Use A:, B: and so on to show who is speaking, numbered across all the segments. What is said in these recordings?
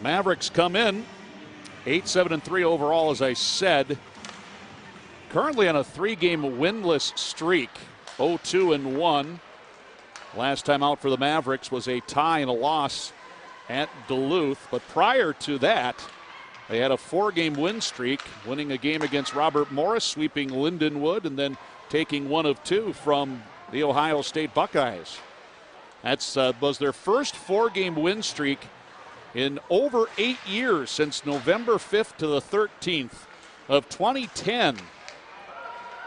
A: Mavericks come in 8-7-3 overall, as I said. Currently on a 3-game winless streak, 0-2-1. Last time out for the Mavericks was a tie and a loss at Duluth. But prior to that, they had a 4-game win streak, winning a game against Robert Morris, sweeping Lindenwood, and then taking 1 of 2 from the Ohio State Buckeyes. That's was their first 4-game win streak in over 8 years, since November 5th to the 13th of 2010.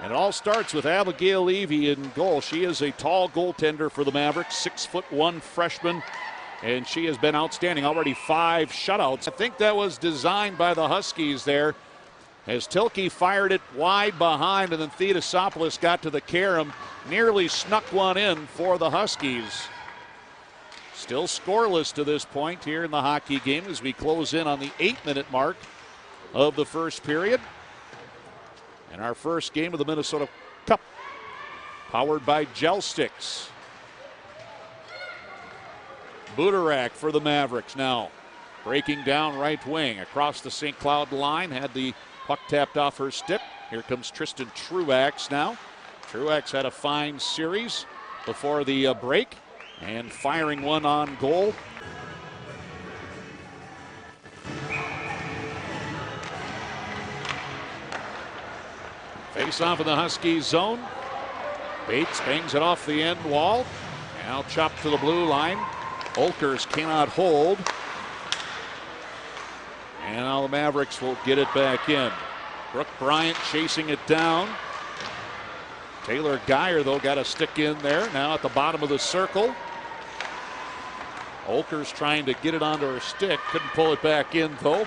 A: And it all starts with Abigail Levy in goal. She is a tall goaltender for the Mavericks, 6'1" freshman, and she has been outstanding. Already 5 shutouts. I think that was designed by the Huskies there, as Tilke fired it wide behind, and then Theodosopoulos got to the carom, nearly snuck one in for the Huskies. Still scoreless to this point here in the hockey game as we close in on the 8-minute mark of the first period. And our first game of the Minnesota Cup, powered by Gel Sticks. Budarak for the Mavericks now, breaking down right wing across the St. Cloud line, had the puck tapped off her stick. Here comes Tristan Truax now. Truax had a fine series before the break, and firing one on goal. Face off in the Huskies zone. Bates bangs it off the end wall. Now chopped to the blue line. Olkers cannot hold. And now the Mavericks will get it back in. Brooke Bryant chasing it down. Taylor Geyer, though, got a stick in there. Now at the bottom of the circle. Olkers trying to get it onto her stick. Couldn't pull it back in, though.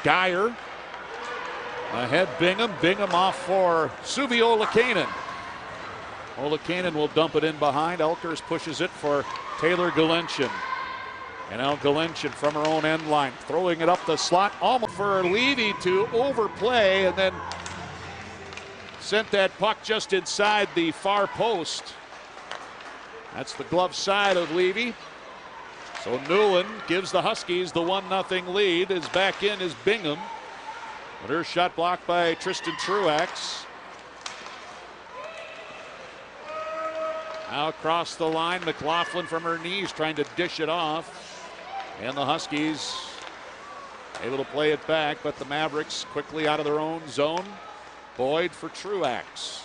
A: Geyer ahead Bingham. Bingham off for Suvi Olakainen. Olakainen will dump it in behind. Elkers pushes it for Taylor Galenchin. And now Galenchin from her own end line, throwing it up the slot, almost for Levy to overplay, and then sent that puck just inside the far post. That's the glove side of Levy. So Newland gives the Huskies the 1-0 lead. Is back in is Bingham. But her shot blocked by Tristan Truax. Now across the line, McLaughlin from her knees trying to dish it off. And the Huskies able to play it back, but the Mavericks quickly out of their own zone. Boyd for Truax.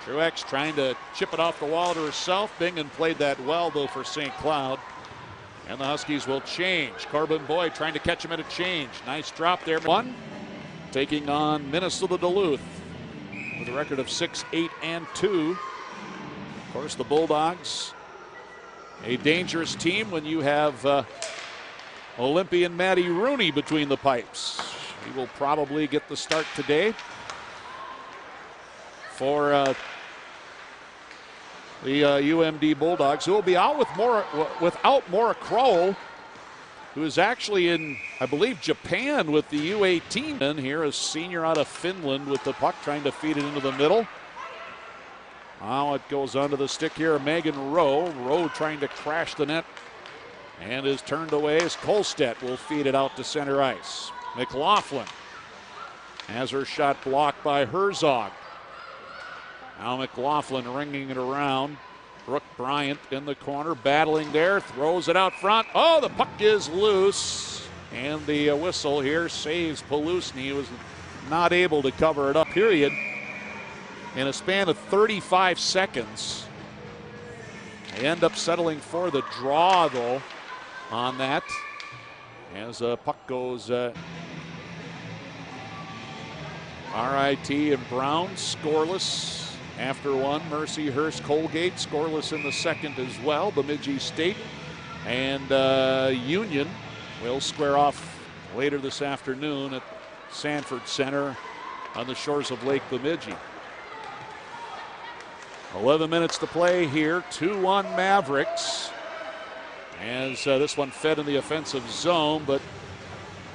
A: Truax trying to chip it off the wall to herself. Bingham played that well, though, for St. Cloud. And the Huskies will change. Corbin Boyd trying to catch him at a change. Nice drop there. One, taking on Minnesota Duluth with a record of 6-8-2. Of course, the Bulldogs, a dangerous team when you have Olympian Maddie Rooney between the pipes. He will probably get the start today for the UMD Bulldogs, who will be out without Maura Crowell, who is actually in, I believe, Japan with the U18. And here, a senior out of Finland with the puck, trying to feed it into the middle. Now it goes onto the stick here, Megan Rowe. Rowe trying to crash the net and is turned away as Kolstedt will feed it out to center ice. McLaughlin has her shot blocked by Herzog. Now McLaughlin ringing it around. Brooke Bryant in the corner, battling there, throws it out front. Oh, the puck is loose. And the whistle here saves Palusny, who was not able to cover it up, period. In a span of 35 seconds. They end up settling for the draw, though, on that. As the puck goes RIT and Brown scoreless after one. Mercy Hurst Colgate scoreless in the second as well. Bemidji State and Union will square off later this afternoon at Sanford Center on the shores of Lake Bemidji. 11 minutes to play here, 2-1 Mavericks. As this one fed in the offensive zone, but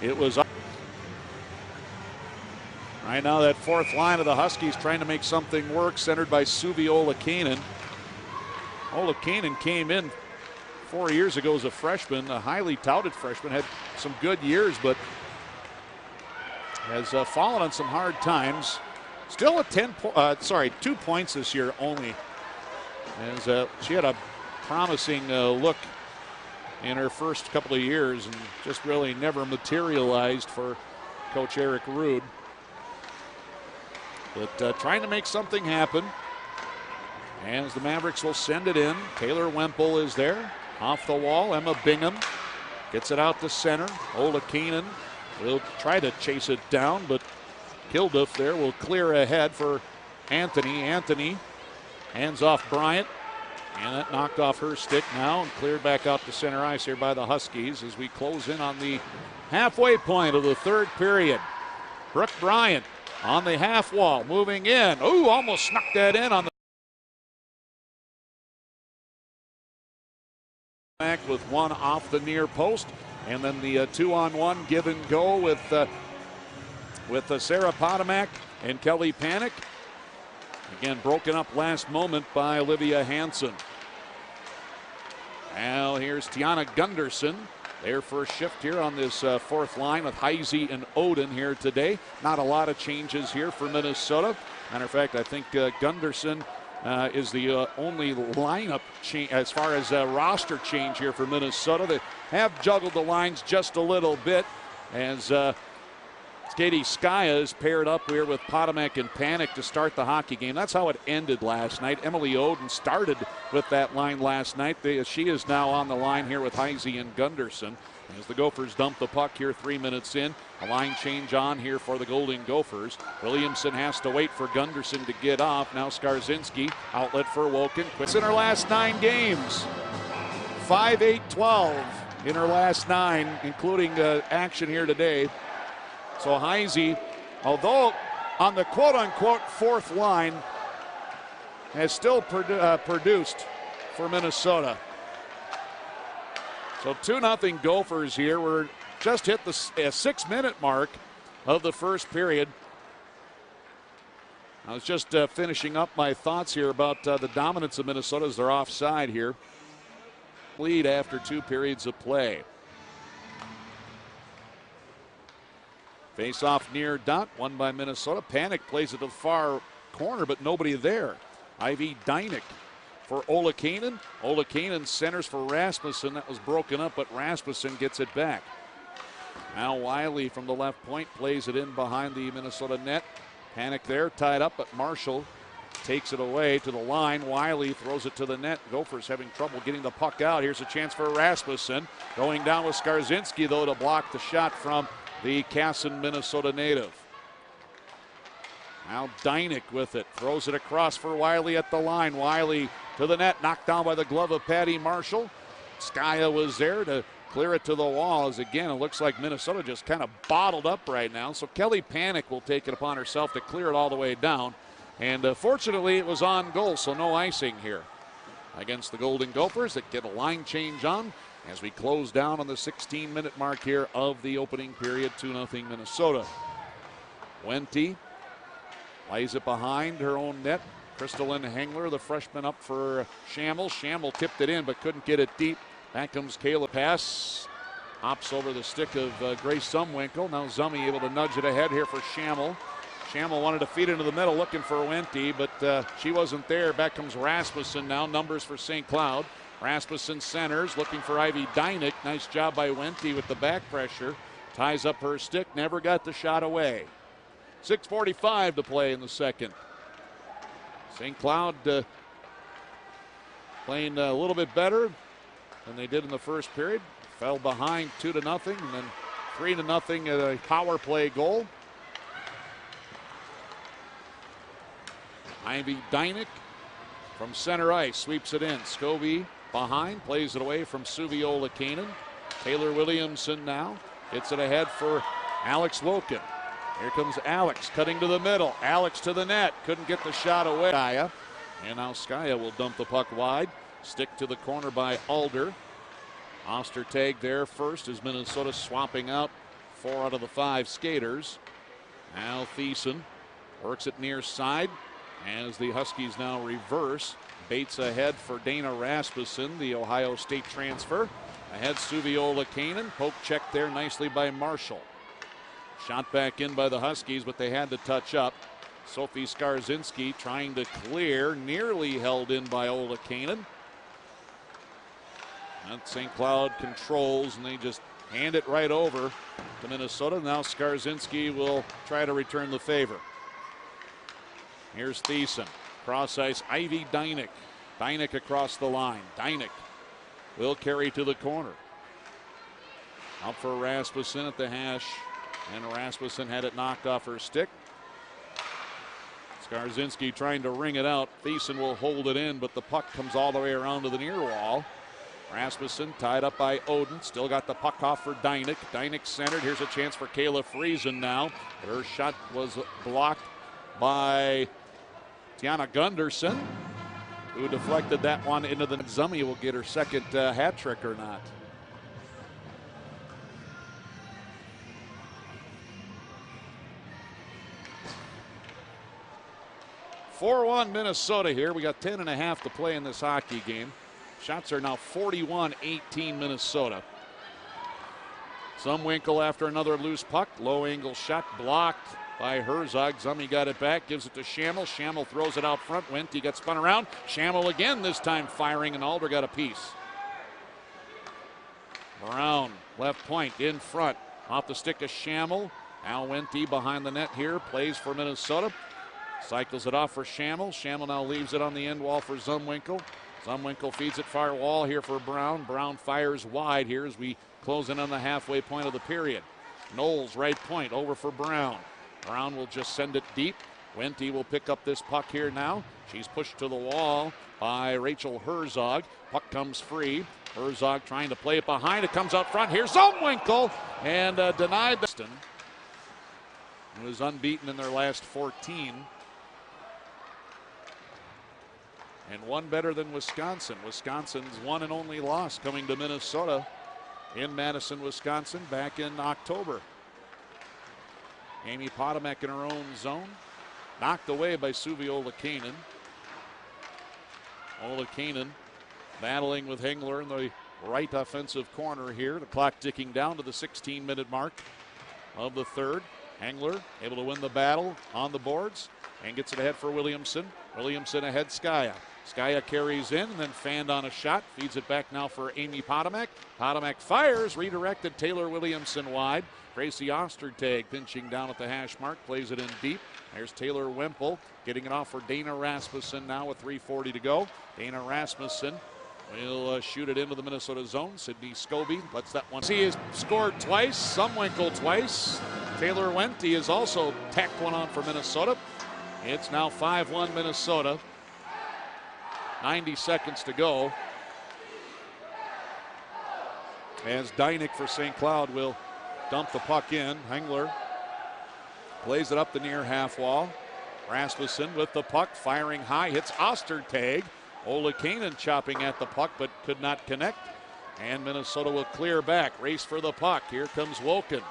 A: it was up. Right now, that fourth line of the Huskies trying to make something work, centered by Suvi Olakainen. Olakainen came in 4 years ago as a freshman, a highly touted freshman, had some good years, but has fallen on some hard times. Still a 2 points this year only, as she had a promising look in her first couple of years and just really never materialized for Coach Eric Rude. But trying to make something happen as the Mavericks will send it in. Taylor Wemple is there. Off the wall, Emma Bingham gets it out to center. Ola Keenan will try to chase it down, but Kilduff there will clear ahead for Anthony. Anthony hands off Bryant, and that knocked off her stick now and cleared back out to center ice here by the Huskies as we close in on the halfway point of the third period. Brooke Bryant on the half wall, moving in. Ooh, almost snuck that in on the back with one off the near post, and then the 2-on-1 give and go with Sarah Potomac and Kelly Panic. Again, broken up last moment by Olivia Hansen. Now here's Tiana Gunderson. Their first shift here on this fourth line with Heisey and Oden here today. Not a lot of changes here for Minnesota. Matter of fact, I think Gunderson is the only lineup change as far as roster change here for Minnesota. They have juggled the lines just a little bit as Katie Skaya is paired up here with Potomac and Panic to start the hockey game. That's how it ended last night. Emily Oden started with that line last night. She is now on the line here with Heisey and Gunderson as the Gophers dump the puck here 3 minutes in. A line change on here for the Golden Gophers. Williamson has to wait for Gunderson to get off. Now Skarzinski, outlet for Woken. Quits in her last 9 games. 5-8-12 in her last 9, including action here today. So Heisey, although on the quote-unquote fourth line, has still produced for Minnesota. So 2-0 Gophers here. We're just hit the 6-minute mark of the first period. I was just finishing up my thoughts here about the dominance of Minnesota as they're offside here. Lead after 2 periods of play. Face off near dot, won by Minnesota. Panic plays it to the far corner, but nobody there. Ivy Dynick for Ola Kanan. Ola Kanan centers for Rasmussen. That was broken up, but Rasmussen gets it back. Now Wiley from the left point plays it in behind the Minnesota net. Panic there, tied up, but Marshall takes it away to the line. Wiley throws it to the net. Gophers having trouble getting the puck out. Here's a chance for Rasmussen. Going down with Skarzinski, though, to block the shot from the Casson, Minnesota native. Now Dynick with it. Throws it across for Wiley at the line. Wiley to the net. Knocked down by the glove of Patty Marshall. Skaya was there to clear it to the wall. As again, it looks like Minnesota just kind of bottled up right now. So Kelly Panic will take it upon herself to clear it all the way down. And fortunately, it was on goal, so no icing here against the Golden Gophers that get a line change on as we close down on the 16-minute mark here of the opening period. 2-0 Minnesota. Wente lays it behind her own net. Crystalline Hengler, the freshman, up for Schammel. Schammel tipped it in but couldn't get it deep. Back comes Kayla. Pass hops over the stick of Grace Zumwinkle. Now Zummy able to nudge it ahead here for Schammel. Schammel wanted to feed into the middle looking for Wente, but she wasn't there. Back comes Rasmussen now. Numbers for St. Cloud. Rasmussen centers, looking for Ivy Dynick. Nice job by Wente with the back pressure. Ties up her stick, never got the shot away. 6:45 to play in the second. St. Cloud playing a little bit better than they did in the first period. Fell behind 2-0 and then 3-0 at a power play goal. Ivy Dynick from center ice sweeps it in. Scobie behind, plays it away from Suviola Kanan. Taylor Williamson now hits it ahead for Alex Woken. Here comes Alex cutting to the middle. Alex to the net. Couldn't get the shot away. Skaya. And now Skaya will dump the puck wide. Stick to the corner by Alder. Ostertag there first as Minnesota swapping out 4 out of the 5 skaters. Now Thiessen works it near side. as the Huskies now reverse. Bates ahead for Dana Rasmussen, the Ohio State transfer. Ahead Suvi Oulakainen. Poke check there nicely by Marshall. Shot back in by the Huskies, but they had to touch up. Sophie Skarzinski trying to clear, nearly held in by Oulakainen. And St. Cloud controls, and they just hand it right over to Minnesota. Now Skarzinski will try to return the favor. Here's Thiessen. Cross ice, Ivy Dynick. Dynick across the line. Dynick will carry to the corner. Out for Rasmussen at the hash, and Rasmussen had it knocked off her stick. Skarzinski trying to ring it out. Thiessen will hold it in, but the puck comes all the way around to the near wall. Rasmussen tied up by Oden. Still got the puck off for Dynick. Dynick centered. Here's a chance for Kayla Friesen now. Her shot was blocked by Tiana Gunderson, who deflected that one into the Zummy. Will get her second hat trick or not. (4-1) Minnesota here. We got 10.5 to play in this hockey game. Shots are now 41-18 Minnesota. Zumwinkle after another loose puck. Low angle shot blocked by Herzog. Zummy got it back, gives it to Schammel. Schammel throws it out front. Wente got spun around. Schammel again, this time firing, and Alder got a piece. Brown, left point, in front. Off the stick of Schammel. Al Wente behind the net here, plays for Minnesota. Cycles it off for Schammel. Schammel now leaves it on the end wall for Zumwinkle. Zumwinkle feeds it far wall here for Brown. Brown fires wide here as we close in on the halfway point of the period. Knowles, right point, over for Brown. Brown will just send it deep. Wente will pick up this puck here now. She's pushed to the wall by Rachel Herzog. Puck comes free. Herzog trying to play it behind. It comes out front. Here's Zumwinkle, and denied. Boston was unbeaten in their last 14. And one better than Wisconsin. Wisconsin's one and only loss coming to Minnesota in Madison, Wisconsin back in October. Amy Potomac in her own zone. Knocked away by Suvi Oulakainen. Oulakainen battling with Hengler in the right offensive corner here. The clock ticking down to the 16-minute mark of the third. Hengler able to win the battle on the boards and gets it ahead for Williamson. Williamson ahead, Skaya. Skaya carries in and then fanned on a shot. Feeds it back now for Amy Potomac. Potomac fires, redirected. Taylor Williamson wide. Gracie Ostertag pinching down at the hash mark. Plays it in deep. There's Taylor Wemple getting it off for Dana Rasmussen now with 3:40 to go. Dana Rasmussen will shoot it into the Minnesota zone. Sydney Scobie lets that one. He has scored twice. Zumwinkle twice. Taylor Wente has also tacked one on for Minnesota. It's now 5-1 Minnesota. 90 seconds to go. As Dynick for St. Cloud will dump the puck in. Hengler plays it up the near half wall. Rasmussen with the puck, firing high, hits Ostertag. Oulakainen chopping at the puck but could not connect. And Minnesota will clear back. Race for the puck. Here comes Woken.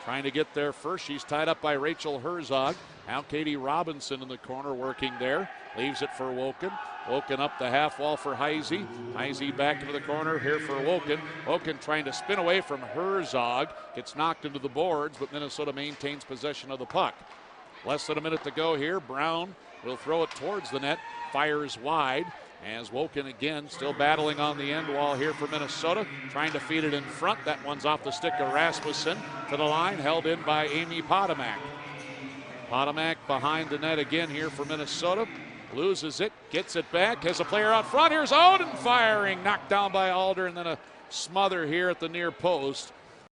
A: Trying to get there first. She's tied up by Rachel Herzog. Now Katie Robinson in the corner working there. Leaves it for Woken. Woken up the half wall for Heisey. Heisey back into the corner here for Woken. Woken trying to spin away from Herzog. Gets knocked into the boards, but Minnesota maintains possession of the puck. Less than a minute to go here. Brown will throw it towards the net. Fires wide. As Woken again still battling on the end wall here for Minnesota. Trying to feed it in front. That one's off the stick of Rasmussen to the line. Held in by Amy Potomac. Potomac behind the net again here for Minnesota. Loses it, gets it back, has a player out front. Here's Oden firing, knocked down by Alder, and then a smother here at the near post.